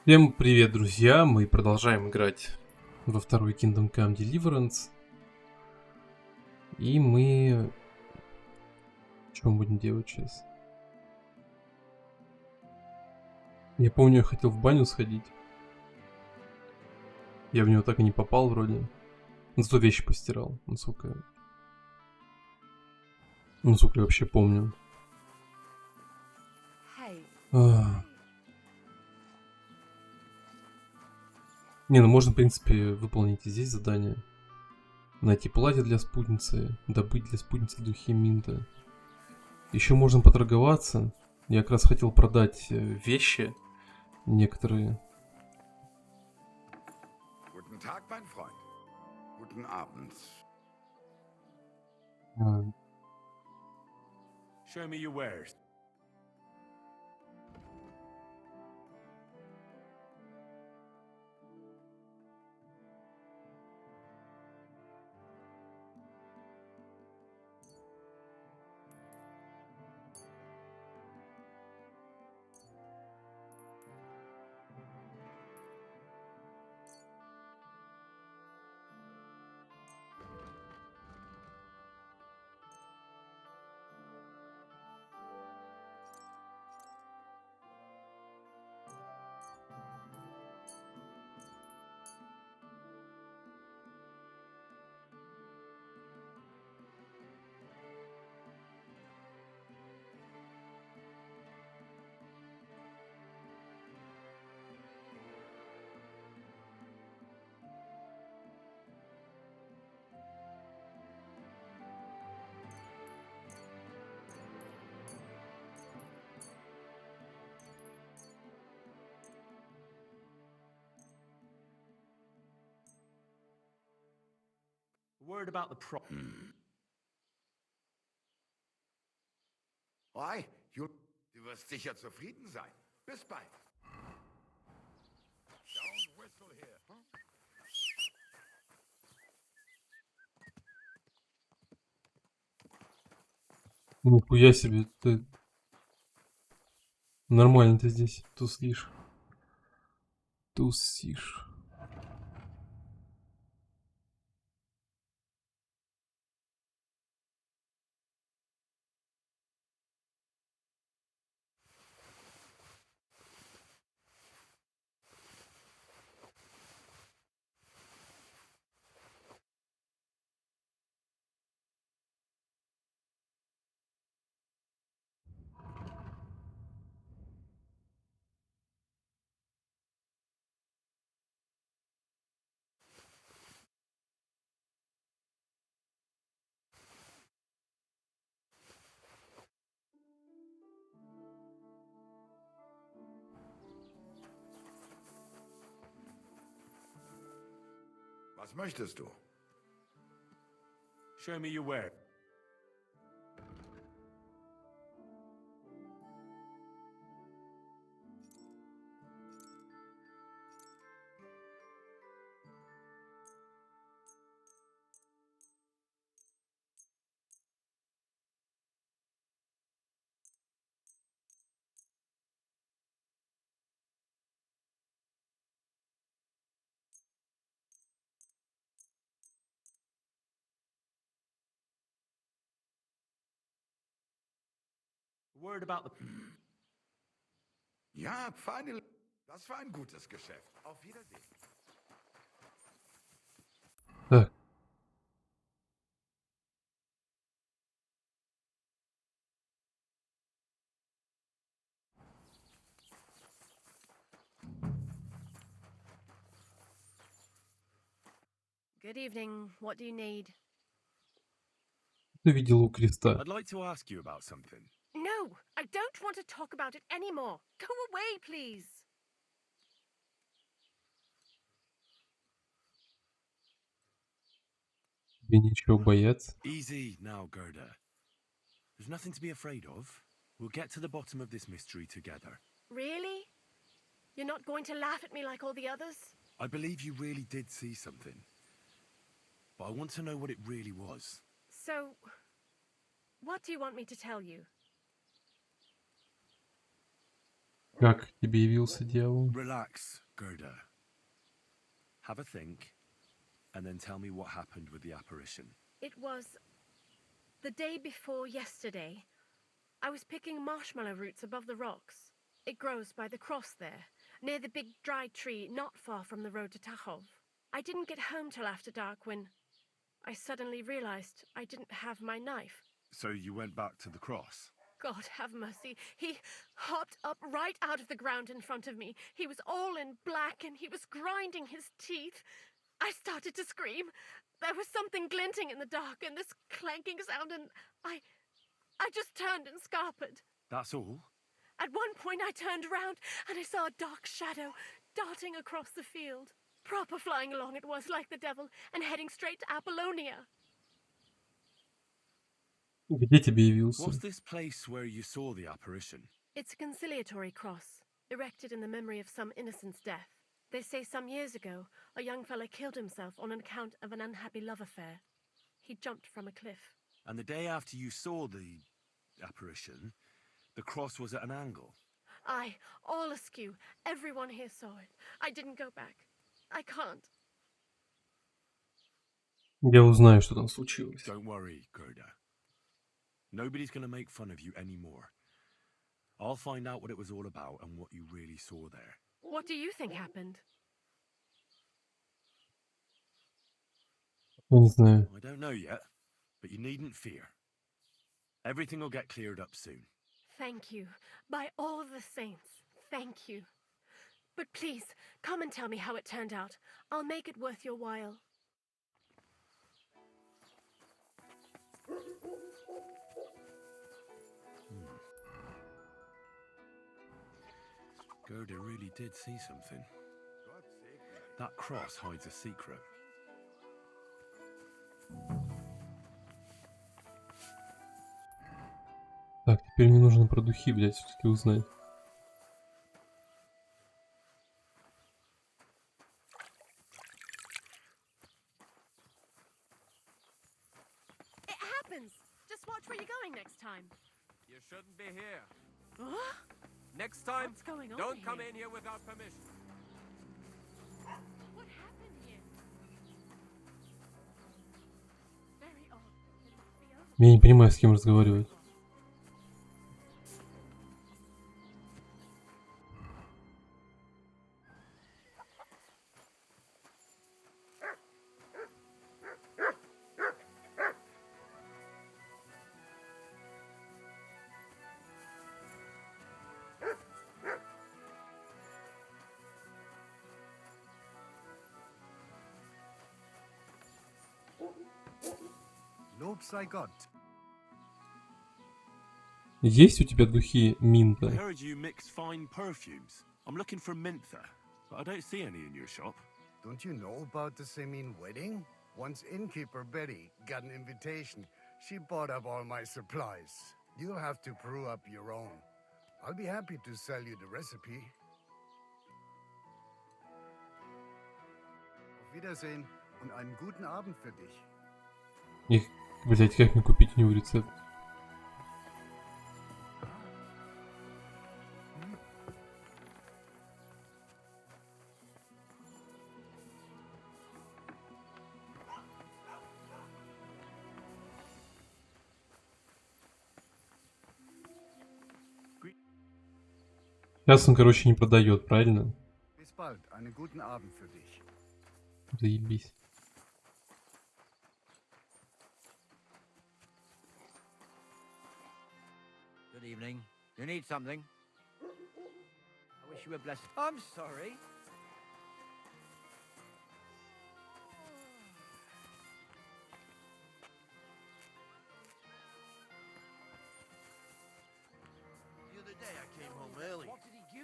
Всем привет, друзья! Мы продолжаем играть во второй Kingdom Come Deliverance. И мы... Что мы будем делать сейчас? Я помню, я хотел в баню сходить. Я в него так и не попал вроде. Зато вещи постирал, насколько я вообще помню. А. Не, ну можно, в принципе, выполнить и здесь задание. Найти платье для спутницы, добыть для спутницы духи Минта. Еще можно поторговаться. Я как раз хотел продать вещи некоторые. Guten Tag, mein Freund. Guten Abend. Show me your wares. Word about the Hi, du wirst sicher zufrieden sein. Bis bald. Don't whistle here. Нихуя себе, ты... Нормально ты здесь тусишь. Тусишь. Was möchtest du? Show me your wares. Word about the Ja, feine. Das war ein gutes Geschäft. Auf Wiedersehen. Так. Good evening. What do you need? Ты видел у креста. I'd like to ask you about something. No, I don't want to talk about it anymore. Go away, please. Тебе нечего бояться. Easy now, Gerda. There's nothing to be afraid of. We'll get to the bottom of this mystery together. Really? You're not going to laugh at me like all the others? I believe you really did see something. But I want to know what it really was. So, what do you want me to tell you? Как тебе явился дьявол? Relax, Gerda. Have a think, and then tell me what happened with the apparition. It was the day before yesterday. I was picking marshmallow roots above the rocks. It grows by the cross there, near the big dry tree not far from the road to Tachov. I didn't get home till after dark when I suddenly realized I didn't have my knife. So you went back to the cross? God have mercy. He hopped up right out of the ground in front of me. He was all in black and he was grinding his teeth. I started to scream. There was something glinting in the dark and this clanking sound, and I just turned and scarpered. That's all? At one point I turned around and I saw a dark shadow darting across the field. Proper flying along it was, like the devil, and heading straight to Apollonia. Где тебе явился? What's this place where you saw the apparition? It's a conciliatory cross, erected in the memory of some innocent's death. They say some years ago, a young fellow killed himself on account of an unhappy love affair. He jumped from a cliff. And the day after you saw the apparition, the cross was at an angle? Aye, all askew. Everyone here saw it. I didn't go back. I can't. Я узнаю, что там случилось. Don't worry, Gerda. Nobody's going to make fun of you anymore. I'll find out what it was all about and what you really saw there. What do you think happened? Я не знаю. I don't know yet, but you needn't fear. Everything will get cleared up soon. Thank you. By all the saints, thank you. But please, come and tell me how it turned out. I'll make it worth your while. Gerda really did see something. That cross hides a secret. Так, теперь мне нужно про духи, блядь, все-таки узнать. It happens! Just watch where you're going next time. You shouldn't be here. Huh? Next time, What's going on don't come here? in here without permission. What happened here? Very odd. It must be over. Я не понимаю, с кем разговаривать. Lob sei Gott. Есть у тебя духи I Минта? heard you mix fine perfumes. I'm looking for mentha, but I don't see any in your shop. Don't you know about the Semin wedding? Once innkeeper Betty got an invitation, she bought up all my supplies. You'll have to brew up your own. I'll be happy to sell you the recipe. Auf Wiedersehen und einen guten Abend für dich. Их, блядь, как мне купить у него рецепт? Сейчас он, короче, не продает, правильно? Bis bald, einen guten Abend für dich. Заебись. Good evening. Do you need something? I wish you were blessed. I'm sorry. The other day I came home early,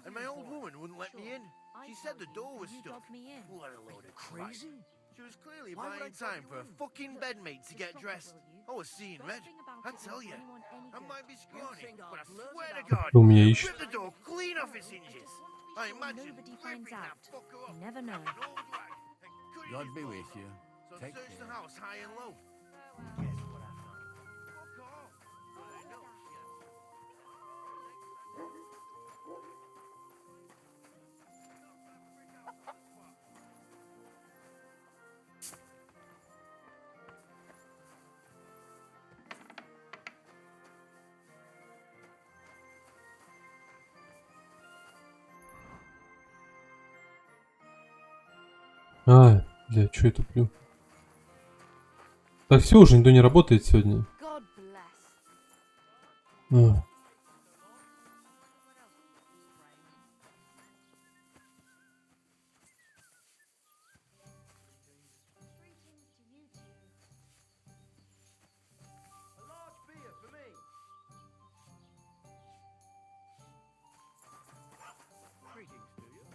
and my old woman wouldn't let me in. She said the door was stuck. What a load of crazy. She was clearly buying time for a fucking bedmate to get dressed. I was seeing red. I tell you, I might be scrawny, but I swear to God, Что у меня ищет? rip the door clean off its hinges. I imagine Nobody ripping finds that out. fucker You off never know. like an old rag and cutting God it be apart. with you. So Take search the care. house high and low. Guess what I found? Fuck off. I know she had А, бля, что я туплю? Так, все, уже никто не работает сегодня. God bless. А, A large beer for me. Greetings to you.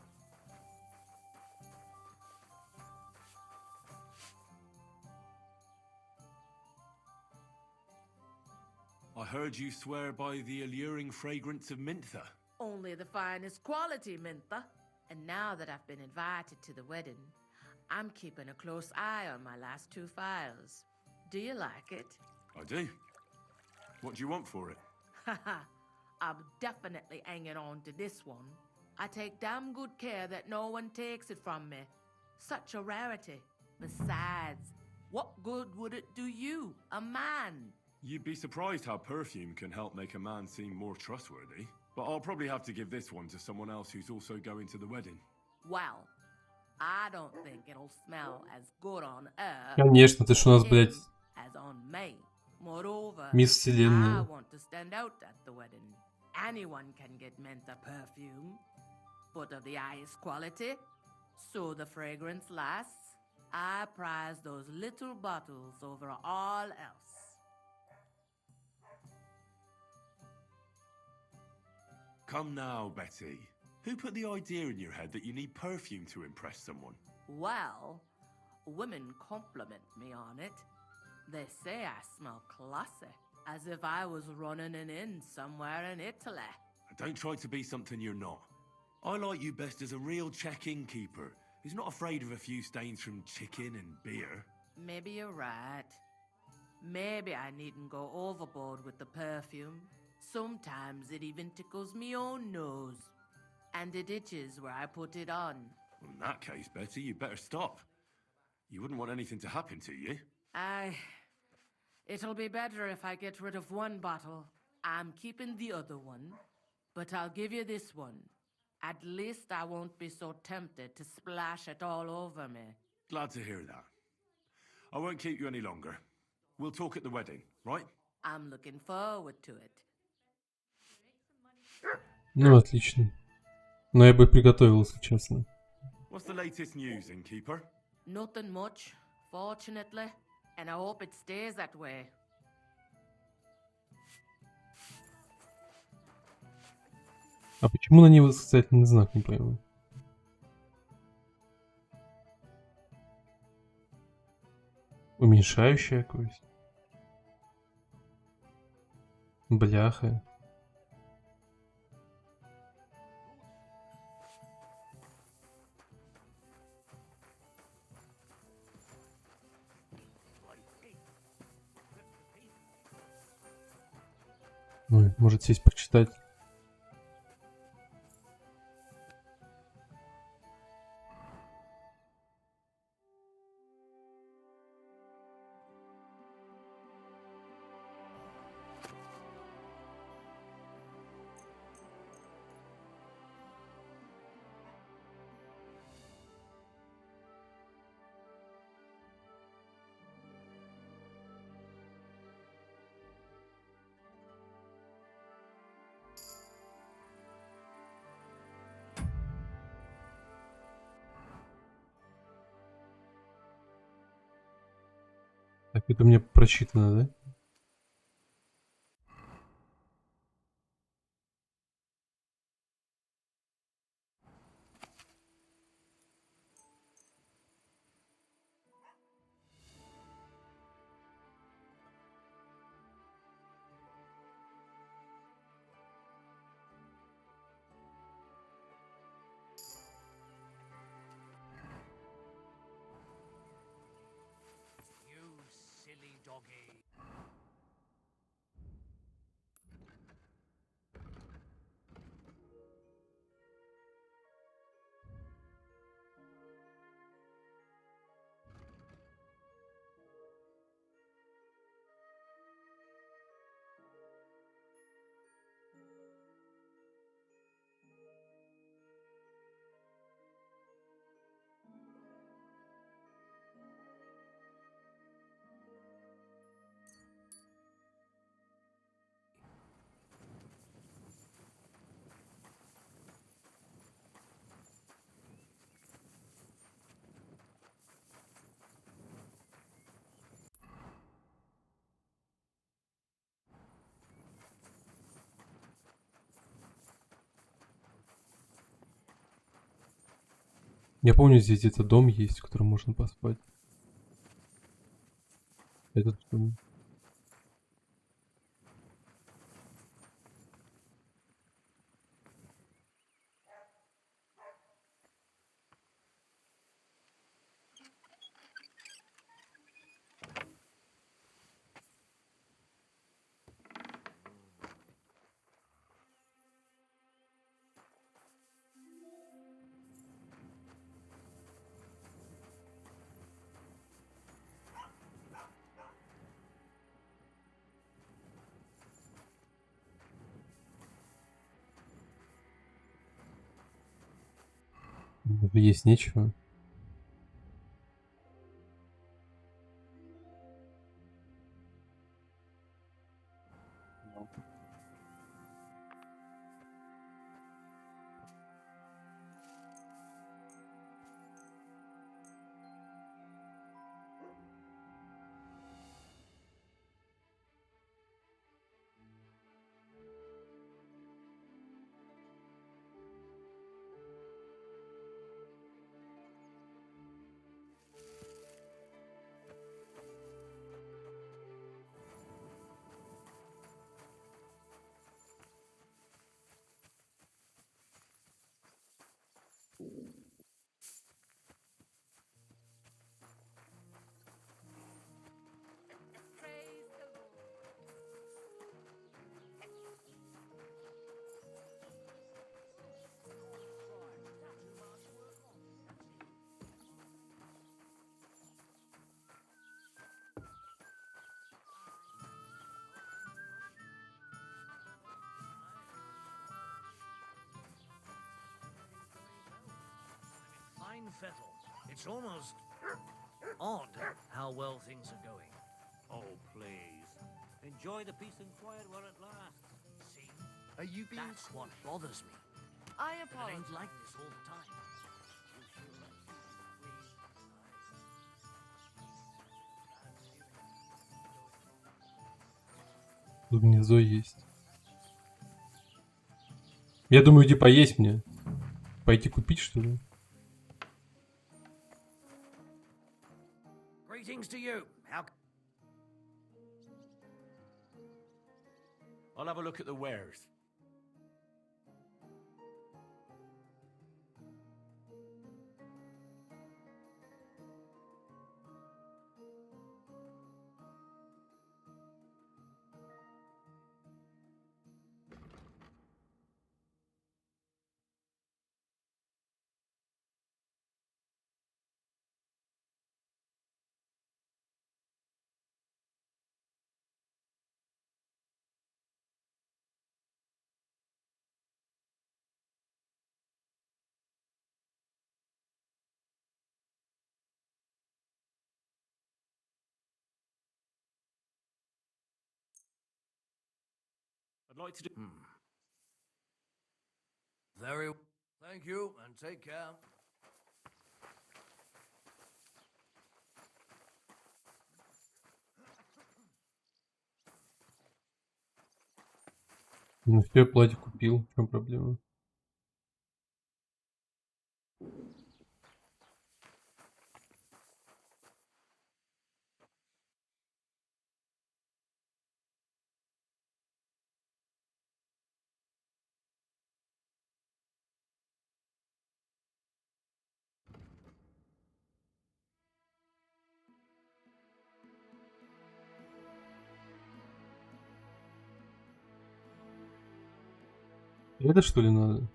I heard you swear by the alluring fragrance of Mintha. Only the finest quality, Mintha. And now that I've been invited to the wedding, I'm keeping a close eye on my last 2 files. Do you like it? I do. What do you want for it? Haha, I'm definitely hanging on to this one. I take damn good care that no one takes it from me. Such a rarity. Besides, what good would it do you, a man? You'd be surprised how perfume can help make a man seem more trustworthy. But I'll probably have to give this one to someone else who's also going to the wedding. Well, I don't think it'll smell as good on her конечно, ты что у нас, him блядь, as on me. Moreover, мисс I Вселенная. want to stand out at the wedding. Anyone can get Mentha perfume, but of the highest quality, so the fragrance lasts. I prize those little bottles over all else. Come now, Betty. Who put the idea in your head that you need perfume to impress someone? Well, women compliment me on it. They say I smell classy, as if I was running an inn somewhere in Italy. Don't try to be something you're not. I like you best as a real check-in keeper who's not afraid of a few stains from chicken and beer. Maybe you're right. Maybe I needn't go overboard with the perfume. Sometimes it even tickles me own nose. And it itches where I put it on. Well, in that case, Betty, you better stop. You wouldn't want anything to happen to you. It'll be better if I get rid of one bottle. I'm keeping the other one. But I'll give you this one. At least I won't be so tempted to splash it all over me. Glad to hear that. I won't keep you any longer. We'll talk at the wedding, right? I'm looking forward to it. Ну, отлично. Но я бы приготовил, если честно. What's the latest news, innkeeper? Nothing much, fortunately. And I hope it stays that way. А почему на ней восклицательный знак, не пойму? Уменьшающая кость. Бляха. Ой, может сесть почитать. Так, это мне прочитано, да? You silly doggy. Я помню, здесь где-то дом есть, в котором можно поспать. Этот дом. Есть нечего. Praise the Lord. Fine fettle. It's almost odd how well things are going. Oh, please. Enjoy the peace and quiet while it lasts. See? Are you being... That's what bothers me. I It apologize. ain't like this all the time. Тут гнездо есть. Я думаю, иди поесть мне. Пойти купить, что ли? Greetings to you. How... I'll have a look at the wares. I'd like to do... Very... Thank you, and take care. Ну все, платье купил. В чем проблема? Это что ли надо?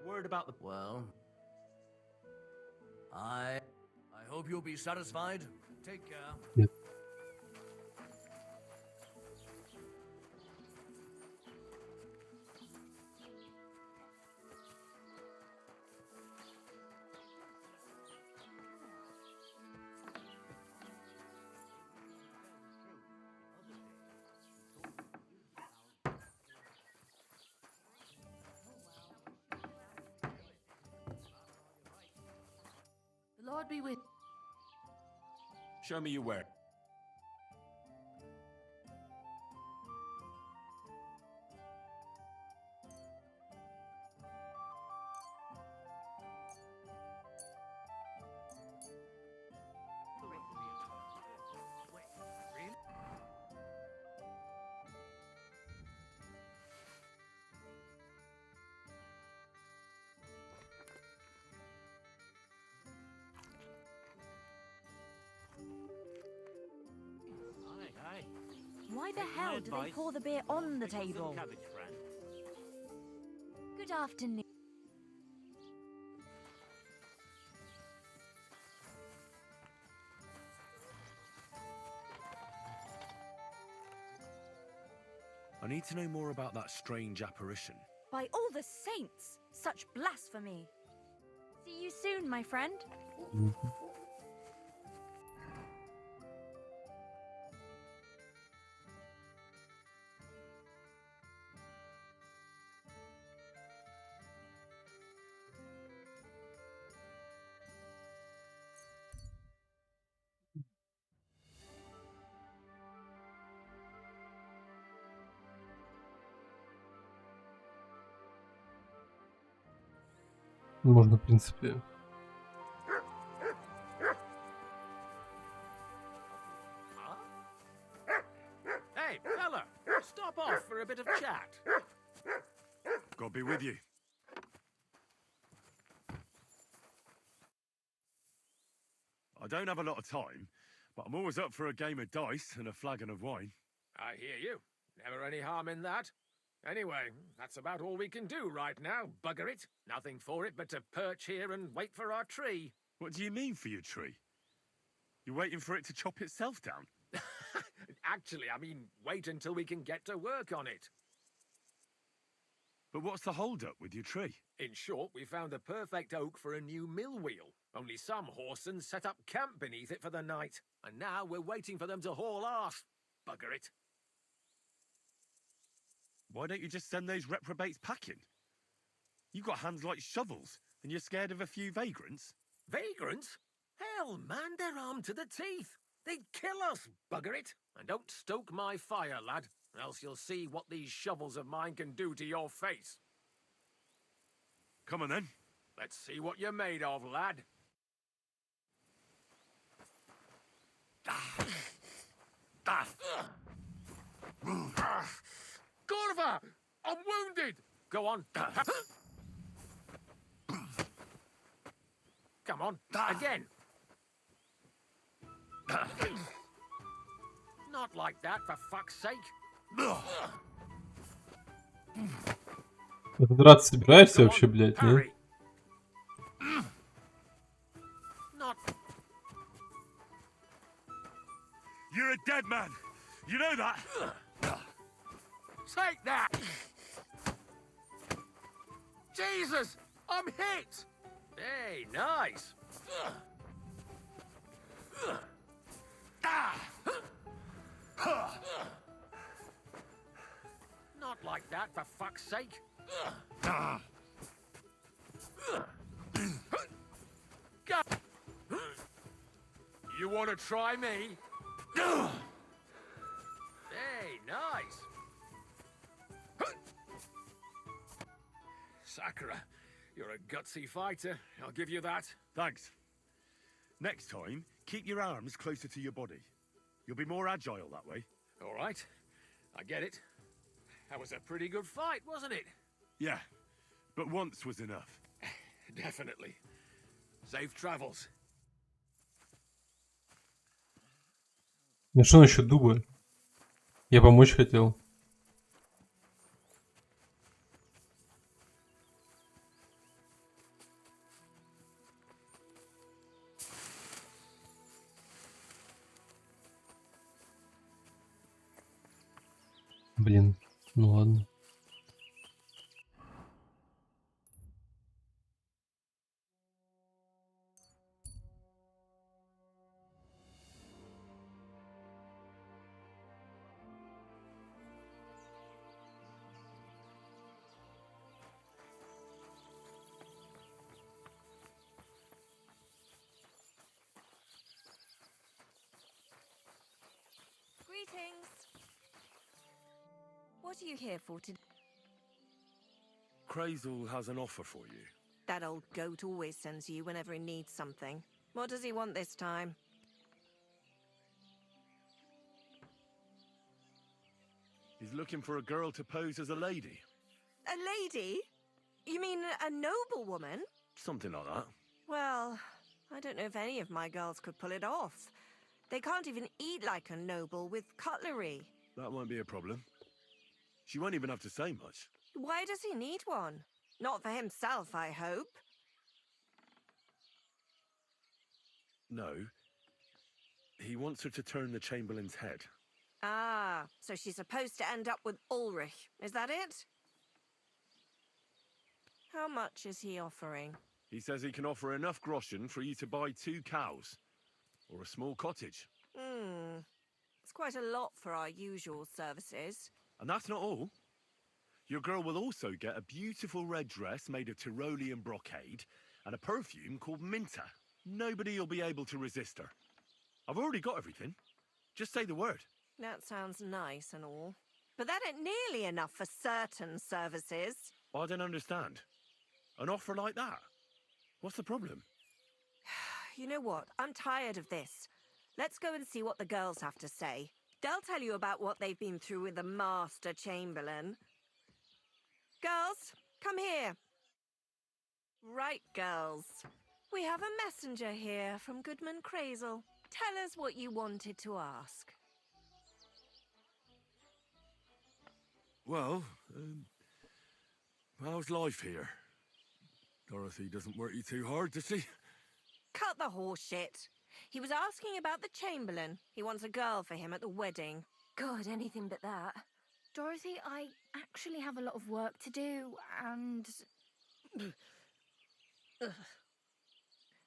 Word about the... Well... I hope you'll be satisfied. Take care. Нет. The Lord be with. Show me your ware. Why the hell do they pour the beer on the table? Good afternoon. I need to know more about that strange apparition. By all the saints! Such blasphemy! See you soon, my friend. Можно, в принципе. Hey, fella, stop off for a bit of chat. God be with you. I don't have a lot of time, but I'm always up for a game of dice and a flagon of wine. I hear you. Never any harm in that. Anyway, that's about all we can do right now, bugger it. Nothing for it but to perch here and wait for our tree. What do you mean for your tree? You're waiting for it to chop itself down? Actually, I mean, wait until we can get to work on it. But what's the hold-up with your tree? In short, we found a perfect oak for a new mill wheel. Only some horsens set up camp beneath it for the night. And now we're waiting for them to haul arse. Bugger it. Why don't you just send those reprobates packing? You've got hands like shovels, and you're scared of a few vagrants? Vagrants? Hell, man, they're armed to the teeth. They'd kill us, bugger it. And don't stoke my fire, lad, else you'll see what these shovels of mine can do to your face. Come on, then. Let's see what you're made of, lad. Corva! I'm wounded! Go on. Come on, again. Not like that, for fuck's sake. Ты драться собираешься вообще, блядь, нет? Not. You're a dead man. You know that? Take that! Jesus! I'm hit! Hey, nice! Not like that, for fuck's sake! You want to try me? Hey, nice! Sakura, you're a gutsy fighter. I'll give you that. Thanks. Next time, keep your arms closer to your body. You'll be more agile that way. All right. I get it. That was a pretty good fight, wasn't it? Yeah, but once was enough. Definitely. Safe travels. Ну что насчет дуба? Я помочь хотел. Блин, ну ладно. Greetings. What are you here for today? Crazel has an offer for you. That old goat always sends you whenever he needs something. What does he want this time? He's looking for a girl to pose as a lady. A lady? You mean a noblewoman? Something like that. Well, I don't know if any of my girls could pull it off. They can't even eat like a noble with cutlery. That won't be a problem. She won't even have to say much. Why does he need one? Not for himself, I hope. No. He wants her to turn the Chamberlain's head. Ah, so she's supposed to end up with Ulrich. Is that it? How much is he offering? He says he can offer enough groschen for you to buy 2 cows. Or a small cottage. It's quite a lot for our usual services. And that's not all. Your girl will also get a beautiful red dress made of Tyrolean brocade and a perfume called Minter. Nobody will be able to resist her. I've already got everything. Just say the word. That sounds nice and all. But that ain't nearly enough for certain services. I don't understand. An offer like that? What's the problem? You know what? I'm tired of this. Let's go and see what the girls have to say. They'll tell you about what they've been through with the Master Chamberlain. Girls, come here. Right, girls. We have a messenger here from Goodman Crazel. Tell us what you wanted to ask. Well, how's life here? Dorothy doesn't work you too hard, does she? Cut the horse shit. He was asking about the Chamberlain. He wants a girl for him at the wedding. God, anything but that. Dorothy, I actually have a lot of work to do, and...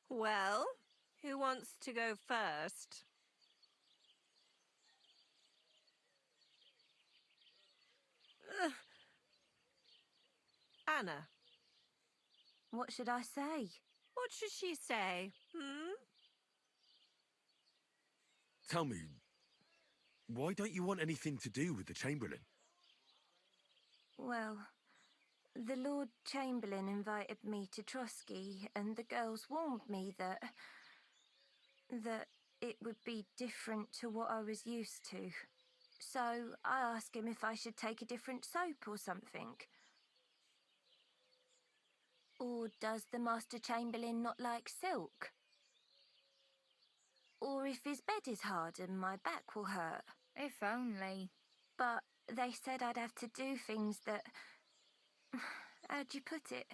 Well, who wants to go first? Anna. What should I say? What should she say? Tell me, why don't you want anything to do with the Chamberlain? Well, the Lord Chamberlain invited me to Trotsky, and the girls warned me that it would be different to what I was used to. So I asked him if I should take a different soap or something. Or does the Master Chamberlain not like silk? Or if his bed is hard and my back will hurt. If only. But they said I'd have to do things that... How'd you put it?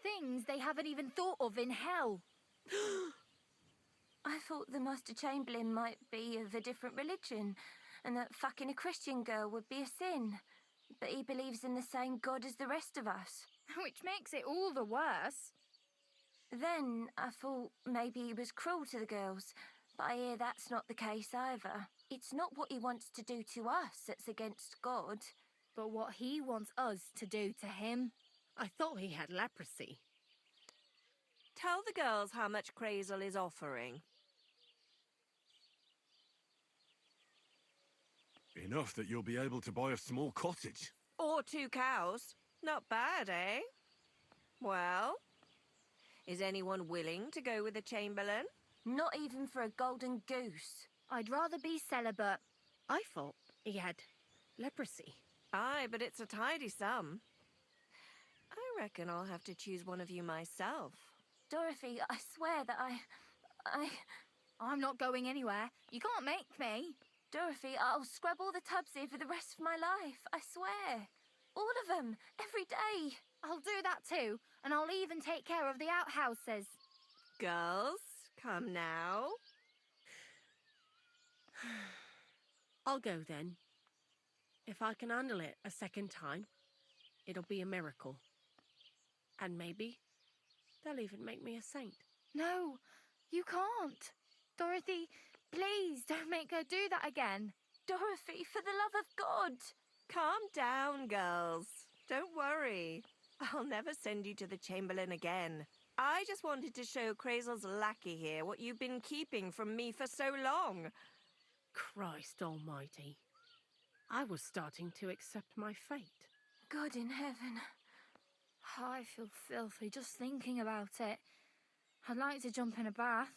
Things they haven't even thought of in hell. I thought the Master Chamberlain might be of a different religion, and that fucking a Christian girl would be a sin. But he believes in the same God as the rest of us. Which makes it all the worse. Then I thought maybe he was cruel to the girls, but I hear that's not the case either. It's not what he wants to do to us that's against God. But what he wants us to do to him. I thought he had leprosy. Tell the girls how much Crazel is offering. Enough that you'll be able to buy a small cottage. Or 2 cows. Not bad, eh? Well, is anyone willing to go with the Chamberlain? Not even for a golden goose. I'd rather be celibate. I thought he had leprosy. Aye, but it's a tidy sum. I reckon I'll have to choose one of you myself. Dorothy, I swear that I'm not going anywhere. You can't make me. Dorothy, I'll scrub all the tubs here for the rest of my life. I swear. All of them. Every day. I'll do that too. And I'll even take care of the outhouses. Girls, come now. I'll go then. If I can handle it a second time, it'll be a miracle. And maybe they'll even make me a saint. No, you can't. Dorothy, please don't make her do that again. Dorothy, for the love of God. Calm down, girls. Don't worry. I'll never send you to the Chamberlain again. I just wanted to show Crazel's lackey here what you've been keeping from me for so long. Christ almighty. I was starting to accept my fate. God in heaven. Oh, I feel filthy just thinking about it. I'd like to jump in a bath.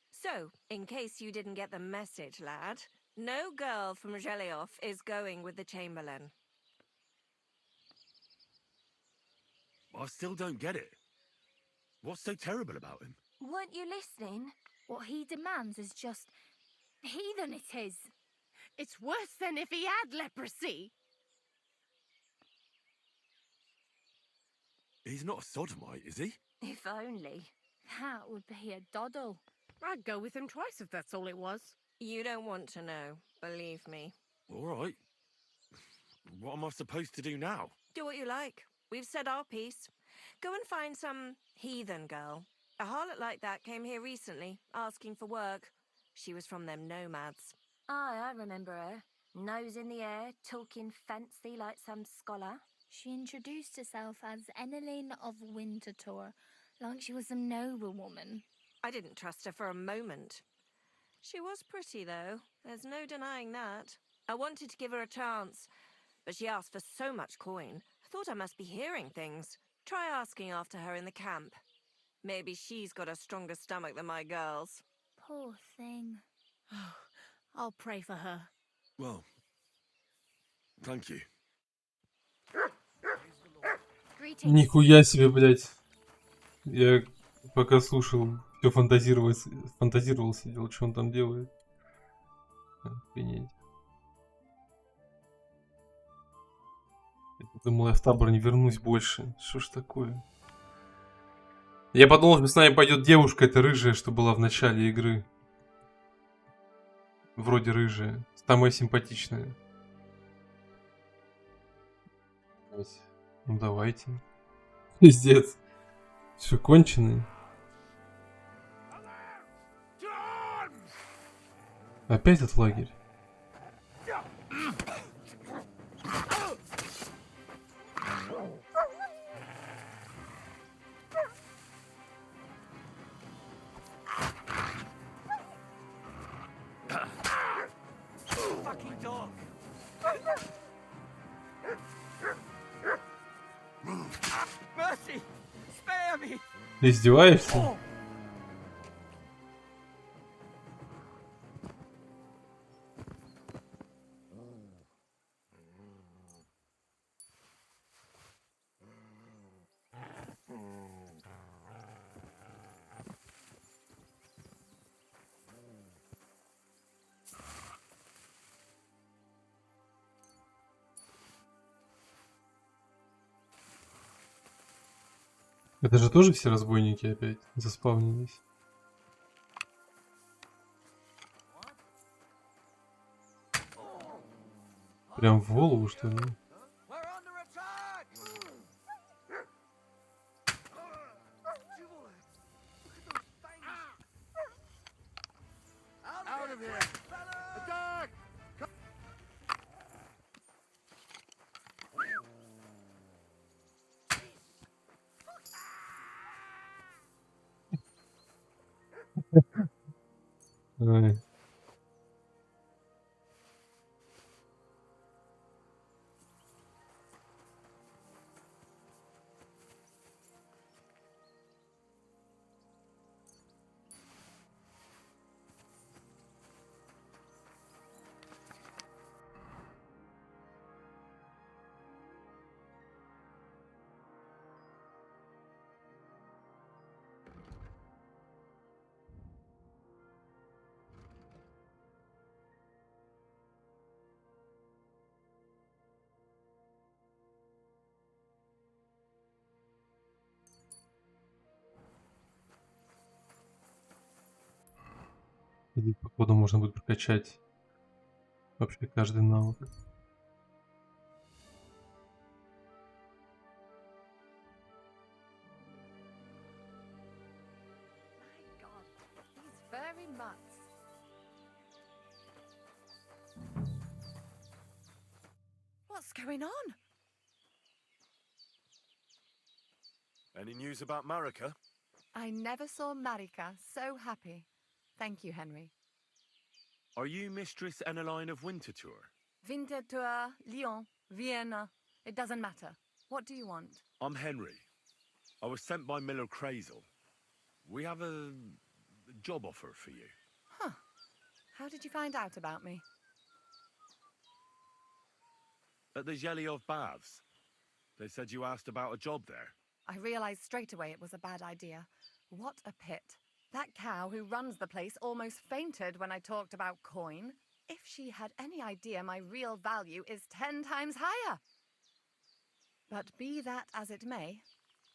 So, in case you didn't get the message, lad, no girl from Zhelioff is going with the Chamberlain. I still don't get it. What's so terrible about him? Weren't you listening? What he demands is just... heathen it is. It's worse than if he had leprosy. He's not a sodomite, is he? If only. That would be a doddle. I'd go with him twice if that's all it was. You don't want to know, believe me. All right. What am I supposed to do now? Do what you like. We've said our piece. Go and find some heathen girl. A harlot like that came here recently, asking for work. She was from them nomads. Aye, I remember her. Nose in the air, talking fancy like some scholar. She introduced herself as Эннелина of Wинtertuра, like she was some noblewoman. I didn't trust her for a moment. She was pretty, though. There's no denying that. I wanted to give her a chance, but she asked for so much coin. I thought I must be hearing things. Try asking after her in the camp. Maybe she's got a stronger stomach than my girls. Poor thing. I'll pray for her. Well, thank you. Greetings. Нихуя себе, блядь. Я пока слушал, все фантазировал, сидел, что он там делает. Охренеть. Думал, я в табор не вернусь больше. Что ж такое? Я подумал, что с нами пойдет девушка, эта рыжая, что была в начале игры. Вроде рыжая. Самая симпатичная. Ну давайте. Пиздец. Все конченый. Опять этот лагерь. Fucking dog. Mercy! Spare me! Ты издеваешься? Это же тоже все разбойники опять заспавнились. Прям в голову, что ли? Out of here! Attack! Ай. Здесь, походу, можно будет прокачать вообще каждый навык. Very much. What's going on? Any news about Marika? I never saw Marika so happy. Thank you, Henry. Are you Mistress Эннелина of Wинtertuра? Vintертура, Lyon, Vienna. It doesn't matter. What do you want? I'm Henry. I was sent by Miller Crazel. We have a job offer for you. Huh. How did you find out about me? At the Zhelyov Baths. They said you asked about a job there. I realized straight away it was a bad idea. What a pit. That cow who runs the place almost fainted when I talked about coin. if she had any idea my real value is 10 times higher. But be that as it may,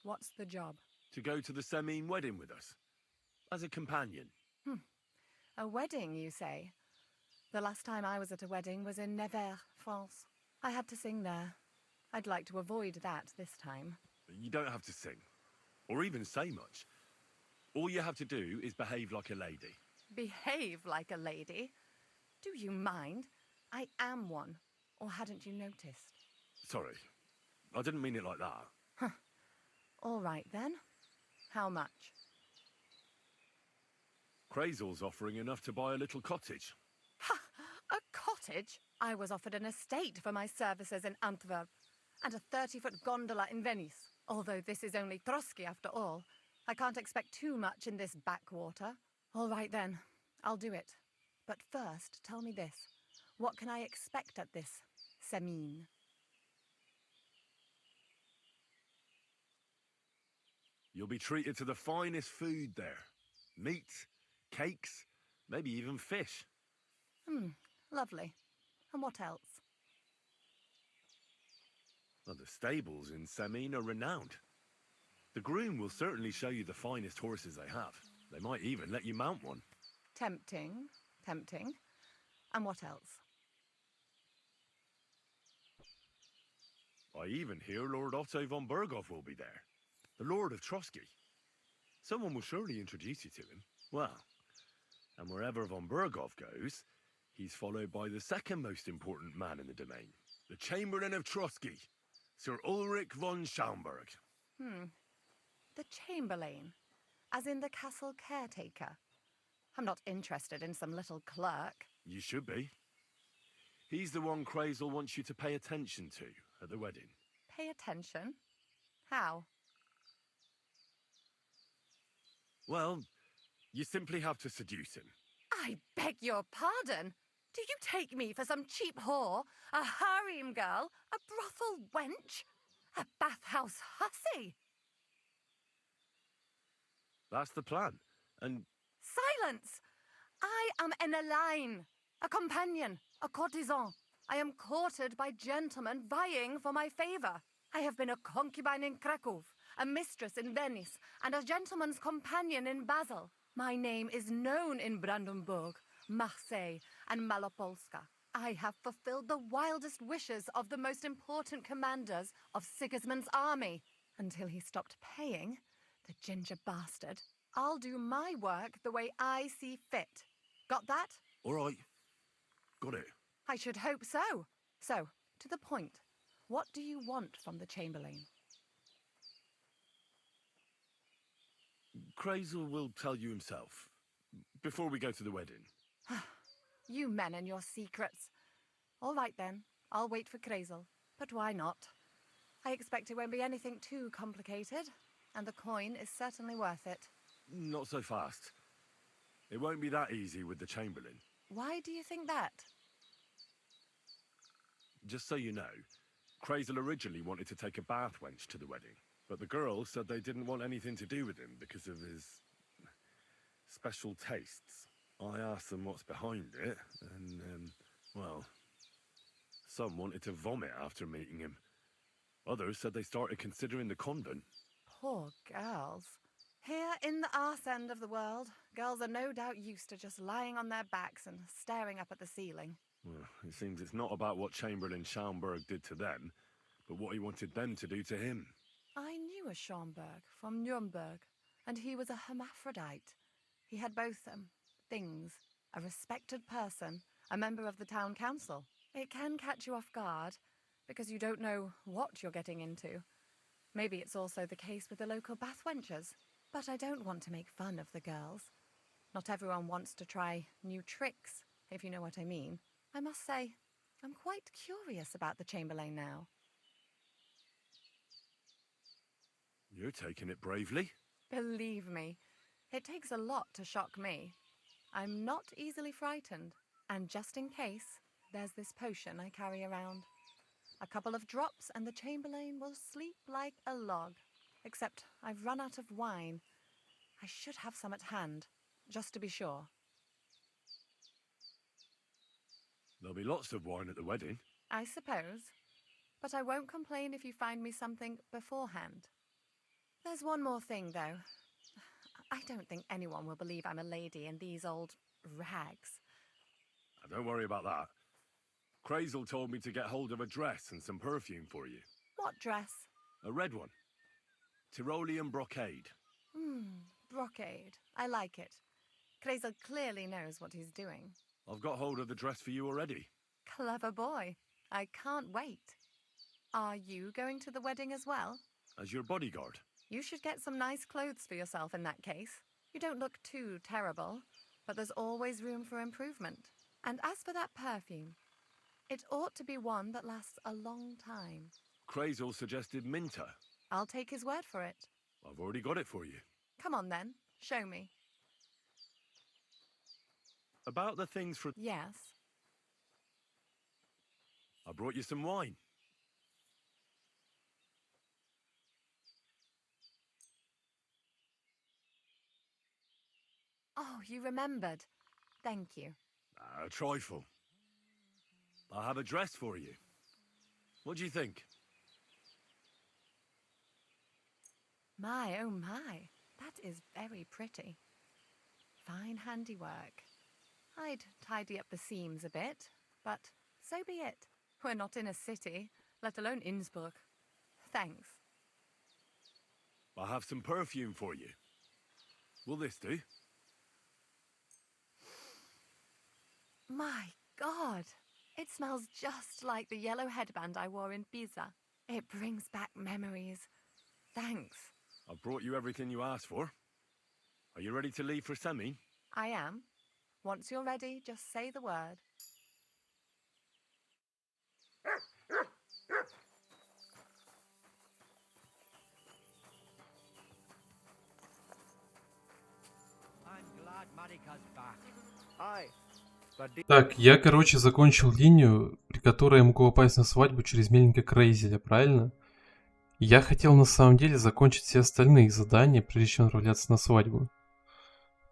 what's the job? To go to the Semine wedding with us. As a companion. A wedding, you say? The last time I was at a wedding was in Nevers, France. I had to sing there. I'd like to avoid that this time. You don't have to sing. Or even say much. All you have to do is behave like a lady. Behave like a lady? Do you mind? I am one. Or hadn't you noticed? Sorry. I didn't mean it like that. All right, then. How much? Crazel's offering enough to buy a little cottage. Ha! A cottage? I was offered an estate for my services in Antwerp, and a 30-foot gondola in Venice. Although this is only Trotsky after all, I can't expect too much in this backwater. All right then, I'll do it. But first, tell me this. What can I expect at this Semine? You'll be treated to the finest food there. Meat, cakes, maybe even fish. Lovely. And what else? Well, the stables in Semine are renowned. The groom will certainly show you the finest horses they have. They might even let you mount one. Tempting, tempting. And what else? I even hear Lord Otto von Berghoff will be there. The Lord of Trotsky. Someone will surely introduce you to him. Well, and wherever von Berghoff goes, he's followed by the second most important man in the domain. The Chamberlain of Trotsky, Sir Ulrich von Schaumburg. The Chamberlain, as in the castle caretaker. I'm not interested in some little clerk. You should be. He's the one Crazel wants you to pay attention to at the wedding. Pay attention? How? Well, you simply have to seduce him. I beg your pardon? Do you take me for some cheap whore? A harem girl? A brothel wench? A bathhouse hussy? That's the plan. And Silence! I am Эннelina, a companion, a courtesan. I am courted by gentlemen vying for my favor. I have been a concubine in Krakow, a mistress in Venice, and a gentleman's companion in Basel. My name is known in Brandenburg, Marseille, and Malopolska. I have fulfilled the wildest wishes of the most important commanders of Sigismund's army. Until he stopped paying, the ginger bastard, I'll do my work the way I see fit. Got that? all right, got it. I should hope so. So, to the point. What do you want from the Chamberlain? Crazel will tell you himself. Before we go to the wedding. You men and your secrets. All right then, I'll wait for Crazel. But why not? I expect it won't be anything too complicated, and the coin is certainly worth it. Not so fast. It won't be that easy with the Chamberlain. Why do you think that? Just so you know, Crazel originally wanted to take a bath wench to the wedding, but the girls said they didn't want anything to do with him because of his special tastes. I asked them what's behind it, and, well, some wanted to vomit after meeting him. Others said they started considering the convent. Poor girls. Here in the arse end of the world, girls are no doubt used to just lying on their backs and staring up at the ceiling. Well, it seems it's not about what Chamberlain Schaumburg did to them, but what he wanted them to do to him. I knew a Schaumburg from Nuremberg, and he was a hermaphrodite. He had both, things. A respected person, a member of the town council. It can catch you off guard, because you don't know what you're getting into. Maybe it's also the case with the local bath wenchers. But I don't want to make fun of the girls. Not everyone wants to try new tricks, if you know what I mean. I must say, I'm quite curious about the Chamberlain now. You're taking it bravely. Believe me, it takes a lot to shock me. I'm not easily frightened, and just in case, there's this potion I carry around. A couple of drops and the Chamberlain will sleep like a log. Except I've run out of wine. I should have some at hand, just to be sure. There'll be lots of wine at the wedding. I suppose. But I won't complain if you find me something beforehand. There's one more thing, though. I don't think anyone will believe I'm a lady in these old rags. Don't worry about that. Crazel told me to get hold of a dress and some perfume for you. What dress? A red one. Tyrolean brocade. Brocade. I like it. Crazel clearly knows what he's doing. I've got hold of the dress for you already. Clever boy. I can't wait. Are you going to the wedding as well? As your bodyguard. You should get some nice clothes for yourself in that case. You don't look too terrible, but there's always room for improvement. And as for that perfume, it ought to be one that lasts a long time. Crazel suggested Minter. I'll take his word for it. I've already got it for you. Come on then, show me. About the things for... Yes. I brought you some wine. Oh, you remembered. Thank you. A trifle. I have a dress for you. What do you think? My, oh my. That is very pretty. Fine handiwork. I'd tidy up the seams a bit, but so be it. We're not in a city, let alone Innsbruck. Thanks. I have some perfume for you. Will this do? My God, it smells just like the yellow headband I wore in Pisa. It brings back memories. Thanks. I've brought you everything you asked for. Are you ready to leave for Semi? I am. Once you're ready, just say the word. I'm glad Marika's back. Aye. Так, я, короче, закончил линию, при которой я могу попасть на свадьбу через мельника Крейзеля, правильно? Я хотел на самом деле закончить все остальные задания, прежде чем отправляться на свадьбу.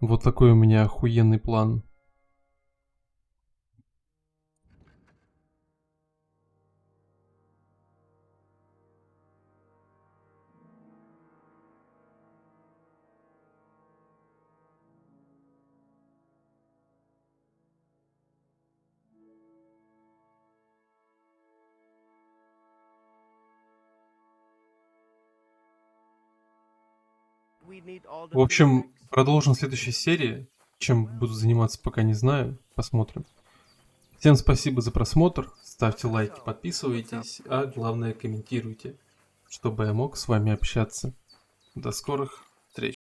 Вот такой у меня охуенный план. В общем, продолжим в следующей серии. Чем буду заниматься, пока не знаю. Посмотрим. Всем спасибо за просмотр. Ставьте лайки, подписывайтесь, а главное комментируйте, чтобы я мог с вами общаться. До скорых встреч.